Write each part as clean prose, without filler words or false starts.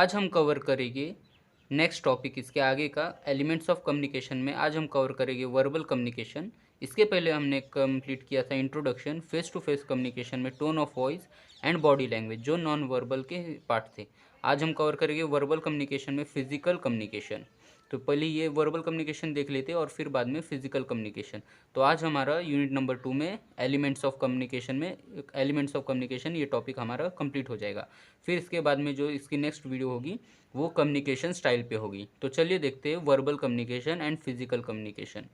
आज हम कवर करेंगे नेक्स्ट टॉपिक इसके आगे का एलिमेंट्स ऑफ कम्युनिकेशन में। आज हम कवर करेंगे वर्बल कम्युनिकेशन। इसके पहले हमने कंप्लीट किया था introduction face to face communication में, tone of voice and body language जो नॉन वर्बल के पार्ट थे। आज हम कवर करेंगे वर्बल कम्युनिकेशन में फिजिकल कम्युनिकेशन। तो पहले ये वर्बल कम्युनिकेशन देख लेते और फिर बाद में फिजिकल कम्युनिकेशन। तो आज हमारा यूनिट नंबर 2 में एलिमेंट्स ऑफ कम्युनिकेशन ये टॉपिक हमारा कंप्लीट हो जाएगा। फिर इसके बाद में जो इसकी नेक्स्ट वीडियो होगी वो कम्युनिकेशन स्टाइल पे होगी। तो चलिए देखते हैं verbal communication and physical communication.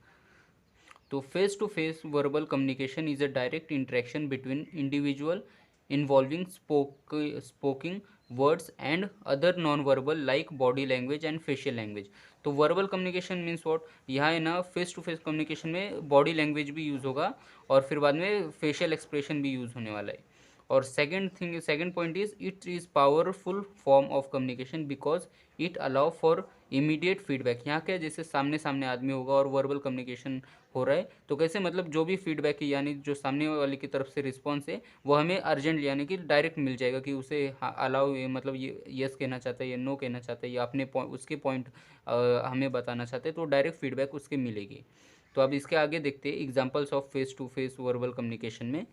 तो face to face verbal communication is a direct interaction between individual involving spoking words and other non verbal like body language and facial language. तो verbal communication means what, यहाँ है ना face to face communication में body language भी use होगा और फिर बाद में फेशियल एक्सप्रेशन भी यूज़ होने वाला है। और second point is it is powerful form of communication because it allow for immediate feedback. यहाँ क्या, जैसे सामने सामने आदमी होगा और वर्बल कम्युनिकेशन हो रहा है तो कैसे, मतलब जो भी फीडबैक है यानी जो सामने वाले की तरफ से रिस्पॉन्स है वो हमें अर्जेंट यानी कि डायरेक्ट मिल जाएगा कि उसे अलाउ, मतलब ये यस कहना चाहता है या नो कहना चाहता है या अपने उसके पॉइंट हमें बताना चाहते हैं, तो डायरेक्ट फीडबैक उसके मिलेगी। तो अब इसके आगे देखते हैं examples of face to face verbal communication में।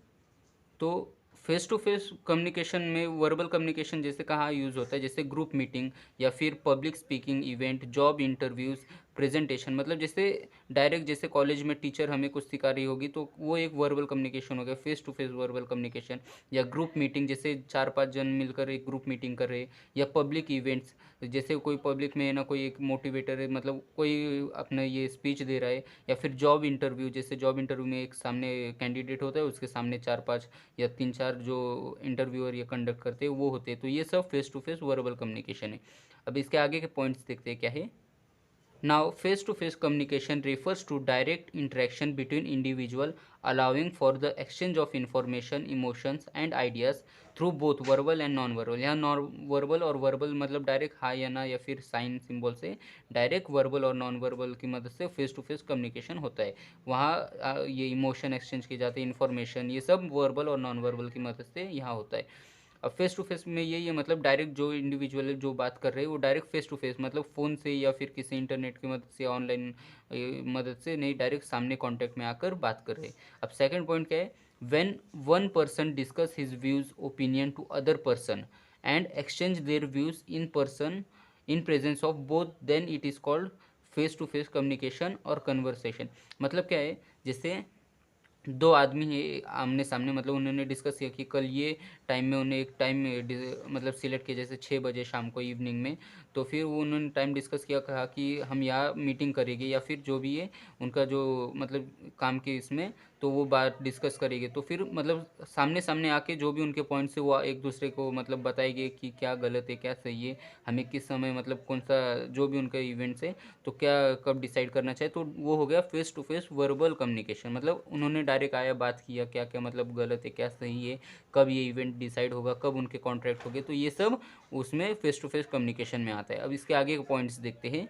तो फेस टू फेस कम्युनिकेशन में वर्बल कम्युनिकेशन जैसे कहाँ यूज़ होता है, जैसे ग्रुप मीटिंग या फिर public speaking event, job interviews, presentation. मतलब जैसे डायरेक्ट जैसे कॉलेज में टीचर हमें कुछ सिखा रही होगी तो वो एक वर्बल कम्युनिकेशन हो गया, face to face verbal communication. या ग्रुप मीटिंग, जैसे 4-5 जन मिलकर एक ग्रुप मीटिंग कर रहे। या पब्लिक इवेंट्स, जैसे कोई पब्लिक में है ना कोई एक मोटिवेटर है, मतलब कोई अपना ये स्पीच दे रहा है। या फिर जॉब इंटरव्यू, जैसे जॉब इंटरव्यू में एक सामने कैंडिडेट होता है, उसके सामने 4-5 या 3-4 जो इंटरव्यूअर ये कंडक्ट करते हैं वो होते हैं। तो ये सब face to face verbal communication है। अब इसके आगे के पॉइंट्स देखते हैं क्या है। Now, face-to-face communication refers to direct interaction between individual, allowing for the exchange of information, emotions and ideas through both verbal and non-verbal। यहाँ नॉन वर्बल और वर्बल मतलब डायरेक्ट हाँ या ना या फिर साइन सिंबल से डायरेक्ट वर्बल और नॉन वर्बल की मदद से फेस टू फेस कम्युनिकेशन होता है। वहाँ ये इमोशन एक्सचेंज किए जाते हैं, इन्फॉर्मेशन, ये सब वर्बल और नॉन वर्बल की मदद से यहाँ होता है। अब फेस टू फेस में यही है, मतलब डायरेक्ट जो इंडिविजुअल जो बात कर रहे हैं वो डायरेक्ट फेस टू फेस, मतलब फ़ोन से या फिर किसी इंटरनेट की मदद से, ऑनलाइन मदद से नहीं, डायरेक्ट सामने कांटेक्ट में आकर बात कर रहे हैं। अब सेकंड पॉइंट क्या है, when one person discuss his views opinion to other person and exchange their views in person in presence of both, then it is called face to face communication और कन्वर्सेशन। मतलब क्या है, जैसे दो आदमी है आमने सामने, मतलब उन्होंने डिस्कस किया कि कल ये टाइम में उन्हें एक टाइम मतलब सिलेक्ट किया, जैसे 6 बजे शाम को इवनिंग में। तो फिर वो उन्होंने टाइम डिस्कस किया, कहा कि हम यहाँ मीटिंग करेंगे या फिर जो भी है उनका जो मतलब काम के इसमें, तो वो बात डिस्कस करेंगे। तो फिर मतलब सामने सामने आके जो भी उनके पॉइंट्स है वो एक दूसरे को मतलब बताएंगे कि क्या गलत है क्या सही है, हमें किस समय मतलब कौन सा जो भी उनका इवेंट्स है तो क्या कब डिसाइड करना चाहिए। तो वो हो गया face to face verbal communication, मतलब उन्होंने डायरेक्ट आया बात किया क्या क्या मतलब गलत है क्या सही है, कब ये इवेंट डिसाइड होगा, कब उनके कॉन्ट्रैक्ट होंगे, तो ये सब उसमें फेस टू फेस कम्युनिकेशन में आता है। अब इसके आगे के पॉइंट्स देखते हैं।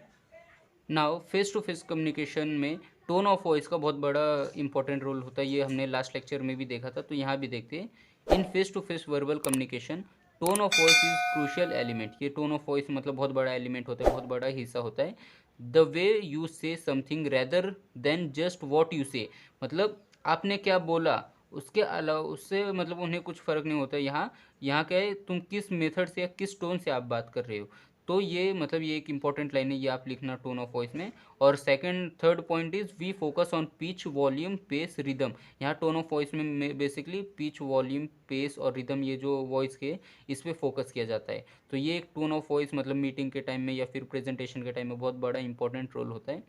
Now face to face communication में टोन ऑफ वॉइस का बहुत बड़ा इंपॉर्टेंट रोल होता है, ये हमने लास्ट लेक्चर में भी देखा था, तो यहाँ भी देखते हैं। In face to face verbal communication tone of voice is crucial element. ये टोन ऑफ वॉइस मतलब बहुत बड़ा एलिमेंट होता है, बहुत बड़ा हिस्सा होता है। द वे यू से something rather than just what you से, मतलब आपने क्या बोला उसके अलावा उससे मतलब उन्हें कुछ फ़र्क नहीं होता। यहाँ क्या है, तुम किस मेथड से या किस टोन से आप बात कर रहे हो। तो ये मतलब ये एक इंपॉर्टेंट लाइन है, ये आप लिखना टोन ऑफ वॉइस में। और third point is we focus on pitch volume pace rhythm. यहाँ टोन ऑफ वॉइस में बेसिकली पिच वॉल्यूम पेस और रिदम, ये जो वॉइस के इस पर फोकस किया जाता है। तो ये एक टोन ऑफ वॉइस मतलब मीटिंग के टाइम में या फिर प्रेजेंटेशन के टाइम में बहुत बड़ा इंपॉर्टेंट रोल होता है।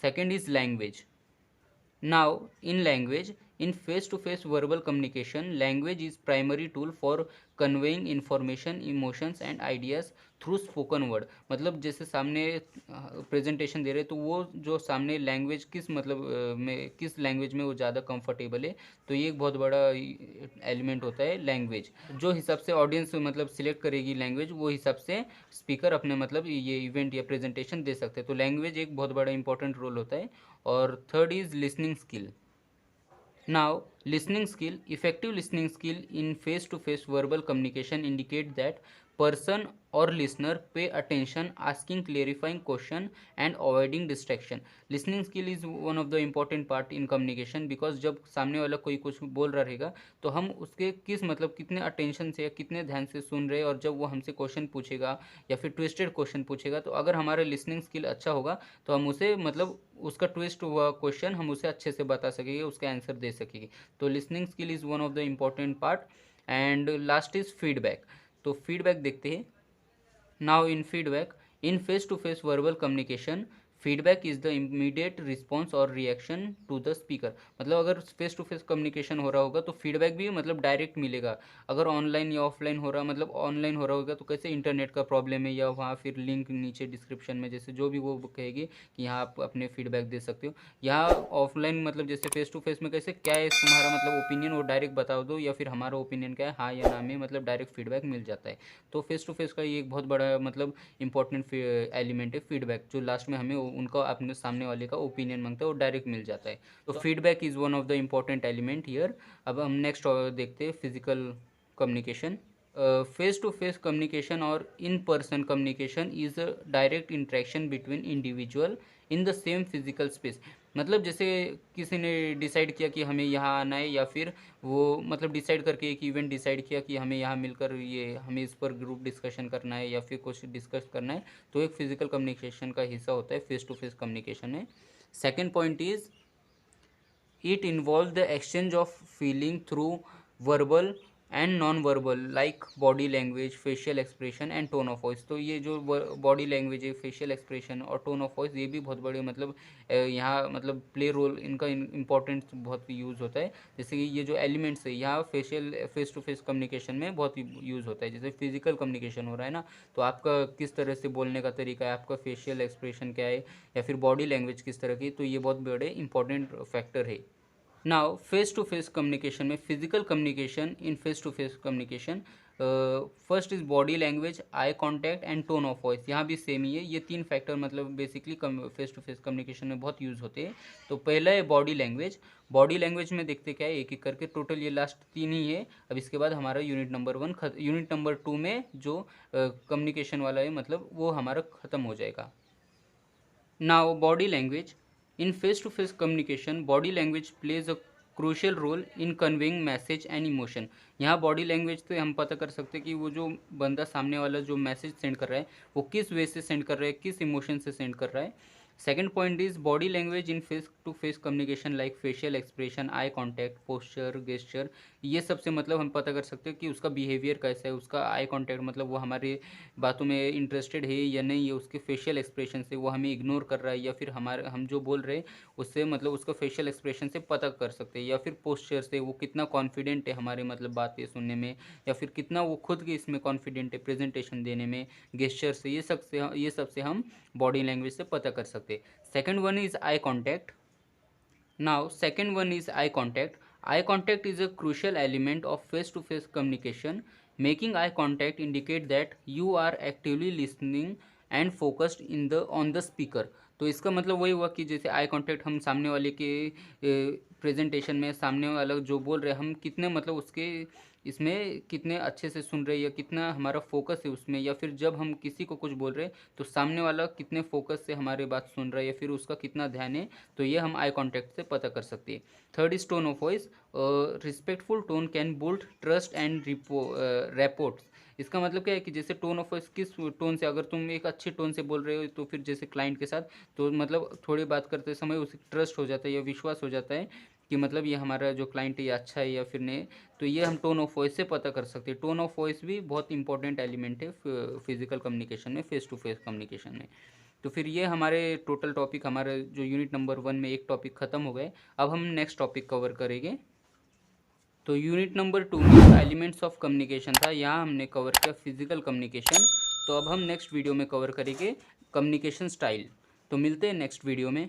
Second is language. Now, in language, in face-to-face verbal communication, language is primary tool for conveying information, emotions and ideas through spoken word। मतलब जैसे सामने प्रेजेंटेशन दे रहे तो वो जो सामने लैंग्वेज किस मतलब में किस लैंग्वेज में वो ज़्यादा कंफर्टेबल है, तो ये एक बहुत बड़ा एलिमेंट होता है लैंग्वेज। जो हिसाब से ऑडियंस मतलब सिलेक्ट करेगी लैंग्वेज, वो हिसाब से स्पीकर अपने मतलब ये इवेंट या प्रेजेंटेशन दे सकते हैं। तो लैंग्वेज एक बहुत बड़ा इंपॉर्टेंट रोल होता है। और third is listening skill. Now, listening skill, effective listening skill in face-to-face verbal communication indicate that person और लिसनर पे attention, asking clarifying question and avoiding distraction. Listening skill is one of the important part in communication, because जब सामने वाला कोई कुछ बोल रहा रहेगा तो हम उसके किस मतलब कितने अटेंशन से या कितने ध्यान से सुन रहे हैं, और जब वो हमसे क्वेश्चन पूछेगा या फिर ट्विस्टेड क्वेश्चन पूछेगा तो अगर हमारा लिसनिंग स्किल अच्छा होगा तो हम उसे मतलब उसका ट्विस्ट हुआ क्वेश्चन हम उसे अच्छे से बता सकेंगे, उसका आंसर दे सकेंगे। तो listening skill is one of the important part. And last is feedback. तो फीडबैक देखते हैं। Now in face to face verbal communication, feedback is the immediate response or reaction to the speaker। मतलब अगर face to face communication हो रहा होगा तो feedback भी मतलब डायरेक्ट मिलेगा। अगर ऑनलाइन या ऑफलाइन हो रहा मतलब ऑनलाइन हो रहा होगा तो कैसे इंटरनेट का प्रॉब्लम है, या वहाँ फिर लिंक नीचे डिस्क्रिप्शन में जैसे जो भी वो कहेगी कि यहाँ आप अपने फीडबैक दे सकते हो। यहाँ ऑफलाइन मतलब जैसे फेस टू फेस में कैसे क्या है तुम्हारा मतलब ओपिनियन वो डायरेक्ट बता दो, या फिर हमारा ओपिनियन क्या है हाँ या ना में मतलब डायरेक्ट फीडबैक मिल जाता है। तो फेस टू फेस का ये एक बहुत बड़ा मतलब इंपॉर्टेंट एलिमेंट है फीडबैक, जो लास्ट में हमें उनका अपने सामने वाले का ओपिनियन मांगता है वो डायरेक्ट मिल जाता है। तो feedback is one of the important element here. अब हम नेक्स्ट देखते हैं physical communication. Face to face communication और in person communication is a direct interaction between individual in the same physical space. मतलब जैसे किसी ने डिसाइड किया कि हमें यहाँ आना है, या फिर वो मतलब डिसाइड करके एक इवेंट डिसाइड किया कि हमें यहाँ मिलकर ये हमें इस पर ग्रुप डिस्कशन करना है या फिर कुछ डिस्कस करना है, तो एक फिजिकल कम्युनिकेशन का हिस्सा होता है फेस टू फेस कम्युनिकेशन में। Second point is it involves the exchange of feeling through verbal and non verbal like body language, facial expression and tone of voice. तो ये जो बॉडी लैंग्वेज है, facial expression और tone of voice, ये भी बहुत बड़े मतलब यहाँ मतलब प्ले रोल इनका इंपॉर्टेंट बहुत यूज़ होता है। जैसे कि ये जो एलिमेंट्स है यहाँ facial face to face communication में बहुत यूज़ होता है। जैसे फिजिकल कम्युनिकेशन हो रहा है ना, तो आपका किस तरह से बोलने का तरीका है, आपका फेशियल एक्सप्रेशन क्या है, या फिर बॉडी लैंग्वेज किस तरह की, तो ये बहुत बड़े इंपॉर्टेंट फैक्टर है। Now face to face communication में physical communication in face to face communication, first is body language, eye contact and tone of voice. यहाँ भी सेम ही है, ये तीन फैक्टर मतलब basically face to face communication में बहुत यूज़ होते हैं। तो पहला है बॉडी लैंग्वेज। बॉडी लैंग्वेज में देखते क्या है एक एक करके, टोटल ये लास्ट तीन ही है। अब इसके बाद हमारा यूनिट नंबर 1 यूनिट नंबर 2 में जो कम्युनिकेशन वाला है मतलब वो हमारा ख़त्म हो जाएगा। Now body language in face to face communication, body language plays a crucial role in conveying message and emotion. यहाँ बॉडी लैंग्वेज से हम पता कर सकते हैं कि वो जो बंदा सामने वाला जो मैसेज सेंड कर रहा है वो किस वे से सेंड कर रहा है, किस इमोशन से सेंड कर रहा है। Second point is body language in face to face communication like facial expression, eye contact, posture, gesture. ये सबसे मतलब हम पता कर सकते हैं कि उसका बिहेवियर कैसा है, उसका आई कॉन्टैक्ट मतलब वो हमारे बातों में इंटरेस्टेड है या नहीं, ये उसके फेशियल एक्सप्रेशन से वो हमें इग्नोर कर रहा है, या फिर हमारे हम जो बोल रहे हैं उससे मतलब उसका फेशियल एक्सप्रेशन से पता कर सकते हैं, या फिर पोस्चर से वो कितना कॉन्फिडेंट है हमारे मतलब बातें सुनने में, या फिर कितना वो खुद के इसमें कॉन्फिडेंट है प्रेजेंटेशन देने में, गेस्चर से, ये सब से हम बॉडी लैंग्वेज से पता कर सकते हैं। Second one is eye contact. Now, second one is eye contact. Eye contact is a crucial element of face-to-face communication. Making eye contact indicate that you are actively listening and focused in the on the speaker. तो इसका मतलब वही हुआ कि जैसे eye contact हम सामने वाले के प्रेजेंटेशन में सामने वाला जो बोल रहे हैं हम कितने मतलब उसके इसमें कितने अच्छे से सुन रहे हैं, या कितना हमारा फोकस है उसमें, या फिर जब हम किसी को कुछ बोल रहे हैं तो सामने वाला कितने फोकस से हमारे बात सुन रहा है, या फिर उसका कितना ध्यान है, तो ये हम आई कांटेक्ट से पता कर सकते हैं। Third is tone of voice. Respectful tone can build trust and rapports. इसका मतलब क्या है कि जैसे टोन ऑफ वॉइस किस टोन से, अगर तुम एक अच्छे टोन से बोल रहे हो तो फिर जैसे क्लाइंट के साथ तो मतलब थोड़ी बात करते समय उसे ट्रस्ट हो जाता है या विश्वास हो जाता है कि मतलब ये हमारा जो क्लाइंट है ये अच्छा है या फिर नहीं। तो ये हम टोन ऑफ वॉइस से पता कर सकते हैं। टोन ऑफ वॉइस भी बहुत इंपॉर्टेंट एलिमेंट है फिजिकल कम्युनिकेशन में, फेस टू फेस कम्युनिकेशन में। तो फिर ये हमारे टोटल टॉपिक हमारे जो यूनिट नंबर 1 में एक टॉपिक ख़त्म हो गए। अब हम नेक्स्ट टॉपिक कवर करेंगे। तो यूनिट नंबर 2 में एलिमेंट्स ऑफ कम्युनिकेशन था, यहाँ हमने कवर किया फिजिकल कम्युनिकेशन। तो अब हम नेक्स्ट वीडियो में कवर करेंगे कम्युनिकेशन स्टाइल। तो मिलते हैं नेक्स्ट वीडियो में।